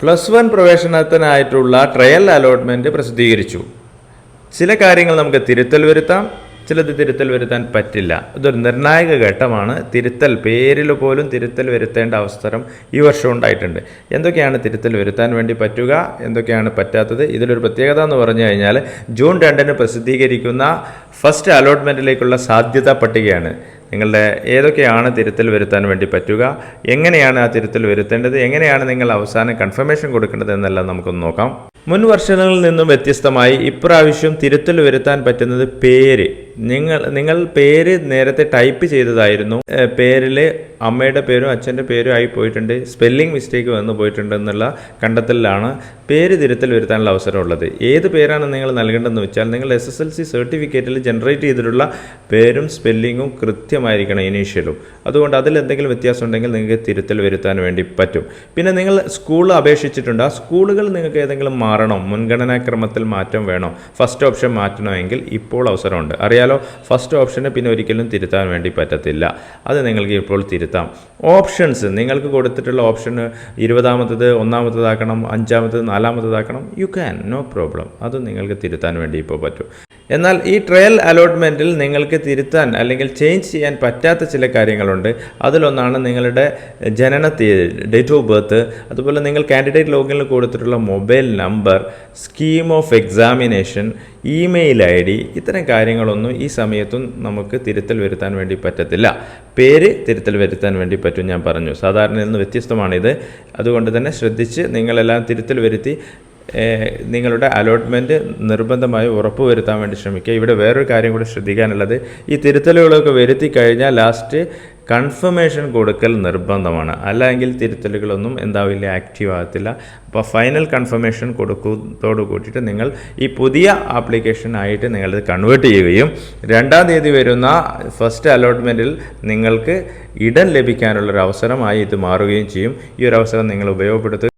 +1 പ്രവേശനത്തിനായിട്ടുള്ള trial allotment പ്രസിദ്ധീകരിച്ചു. ചില കാര്യങ്ങൾ നമുക്ക് തിരുത്തൽ വരുത്താം, ചിലത് തിരുത്തൽ വരുത്താൻ പറ്റില്ല. ഇതൊരു നിർണായക ഘട്ടമാണ്. പേരിൽ പോലും തിരുത്തൽ വരുത്തേണ്ട അവസരം ഈ വർഷം ഉണ്ടായിട്ടുണ്ട്. എന്തൊക്കെയാണ് തിരുത്തൽ വരുത്താൻ വേണ്ടി പറ്റുക, എന്തൊക്കെയാണ് പറ്റാത്തത്? ഇതിലൊരു പ്രത്യേകത എന്ന് പറഞ്ഞു കഴിഞ്ഞാൽ ജൂൺ 2 പ്രസിദ്ധീകരിക്കുന്ന ഫസ്റ്റ് അലോട്ട്മെൻറ്റിലേക്കുള്ള സാധ്യതാ പട്ടികയാണ്. നിങ്ങളുടെ ഏതൊക്കെയാണ് തിരുത്തൽ വരുത്താൻ വേണ്ടി പറ്റുക, എങ്ങനെയാണ് ആ തിരുത്തൽ വരുത്തേണ്ടത്, എങ്ങനെയാണ് നിങ്ങൾ അവസാനം കൺഫർമേഷൻ കൊടുക്കേണ്ടത് എന്നെല്ലാം നമുക്കൊന്ന് നോക്കാം. മുൻ വർഷങ്ങളിൽ നിന്നും വ്യത്യസ്തമായി ഇപ്രാവശ്യം തിരുത്തൽ വരുത്താൻ പറ്റുന്നത് പേര്. നിങ്ങൾ പേര് നേരത്തെ ടൈപ്പ് ചെയ്തതായിരുന്നു. പേരിൽ അമ്മയുടെ പേരും അച്ഛൻ്റെ പേരും ആയി പോയിട്ടുണ്ട്, സ്പെല്ലിംഗ് മിസ്റ്റേക്ക് വന്നു പോയിട്ടുണ്ട് എന്നുള്ള കണ്ടെത്തലിലാണ് പേര് തിരുത്തൽ വരുത്താനുള്ള അവസരമുള്ളത്. ഏത് പേരാണ് നിങ്ങൾ നൽകേണ്ടതെന്ന് വെച്ചാൽ നിങ്ങൾ SSLC സർട്ടിഫിക്കറ്റിൽ ജനറേറ്റ് ചെയ്തിട്ടുള്ള പേരും സ്പെല്ലിങ്ങും കൃത്യമായിരിക്കണം, ഇനീഷ്യലും. അതുകൊണ്ട് അതിലെന്തെങ്കിലും വ്യത്യാസം ഉണ്ടെങ്കിൽ നിങ്ങൾക്ക് തിരുത്തൽ വരുത്താൻ വേണ്ടി പറ്റും. പിന്നെ നിങ്ങൾ സ്കൂൾ അപേക്ഷിച്ചിട്ടുണ്ട്, ആ സ്കൂളുകൾ നിങ്ങൾക്ക് ഏതെങ്കിലും മാറണം, മുൻഗണനാക്രമത്തിൽ മാറ്റം വേണോ, ഫസ്റ്റ് ഓപ്ഷൻ മാറ്റണമെങ്കിൽ ഇപ്പോൾ അവസരമുണ്ട്. അറിയാലോ, ഫസ്റ്റ് ഓപ്ഷന് പിന്നെ ഒരിക്കലും തിരുത്താൻ വേണ്ടി പറ്റത്തില്ല. അത് നിങ്ങൾക്ക് ഇപ്പോൾ തിരുത്താം. ഓപ്ഷൻസ് നിങ്ങൾക്ക് കൊടുത്തിട്ടുള്ള ഓപ്ഷന് 20ാമത്തത് 1ാമത്തതാക്കണം, 5ാമത്തത് 4ാമത്തതാക്കണം, യു ക്യാൻ, നോ പ്രോബ്ലം. അത് നിങ്ങൾക്ക് തിരുത്താൻ വേണ്ടി ഇപ്പോൾ പറ്റും. എന്നാൽ ഈ ട്രയൽ അലോട്ട്മെൻറ്റിൽ നിങ്ങൾക്ക് തിരുത്താൻ അല്ലെങ്കിൽ ചേഞ്ച് ചെയ്യാൻ പറ്റാത്ത ചില കാര്യങ്ങളുണ്ട്. അതിലൊന്നാണ് നിങ്ങളുടെ ജനന തീയതി, ഡേറ്റ് ഓഫ് ബർത്ത്, അതുപോലെ നിങ്ങൾ കാൻഡിഡേറ്റ് ലോഗിനിൽ കൊടുത്തിട്ടുള്ള mobile number, scheme of examination, email ID, ഇത്തരം കാര്യങ്ങളൊന്നും ഈ സമയത്തും നമുക്ക് തിരുത്തൽ വരുത്താൻ വേണ്ടി പറ്റത്തില്ല. പേര് തിരുത്തൽ വരുത്താൻ വേണ്ടി പറ്റും, ഞാൻ പറഞ്ഞു. സാധാരണയിൽ നിന്ന് വ്യത്യസ്തമാണിത്. അതുകൊണ്ട് തന്നെ ശ്രദ്ധിച്ച് നിങ്ങളെല്ലാം തിരുത്തൽ വരുത്തി നിങ്ങളുടെ അലോട്ട്മെൻറ്റ് നിർബന്ധമായി ഉറപ്പുവരുത്താൻ വേണ്ടി ശ്രമിക്കുക. ഇവിടെ വേറൊരു കാര്യം കൂടി ശ്രദ്ധിക്കാനുള്ളത്, ഈ തിരുത്തലുകളൊക്കെ വരുത്തി കഴിഞ്ഞാൽ ലാസ്റ്റ് കൺഫർമേഷൻ കൊടുക്കൽ നിർബന്ധമാണ്. അല്ലെങ്കിൽ തിരുത്തലുകളൊന്നും എന്താവില്ല, ആക്റ്റീവ് ആകത്തില്ല. അപ്പോൾ ഫൈനൽ കൺഫർമേഷൻ കൊടുക്കുന്നതോട് കൂട്ടിയിട്ട് നിങ്ങൾ ഈ പുതിയ ആപ്ലിക്കേഷൻ ആയിട്ട് നിങ്ങളിത് കൺവേർട്ട് ചെയ്യുകയും 2ാം തീയതി വരുന്ന ഫസ്റ്റ് അലോട്ട്മെൻറ്റിൽ നിങ്ങൾക്ക് ഇടം ലഭിക്കാനുള്ളൊരു അവസരമായി ഇത് മാറുകയും ചെയ്യും. ഈ ഒരു അവസരം നിങ്ങൾ ഉപയോഗപ്പെടുത്തുക.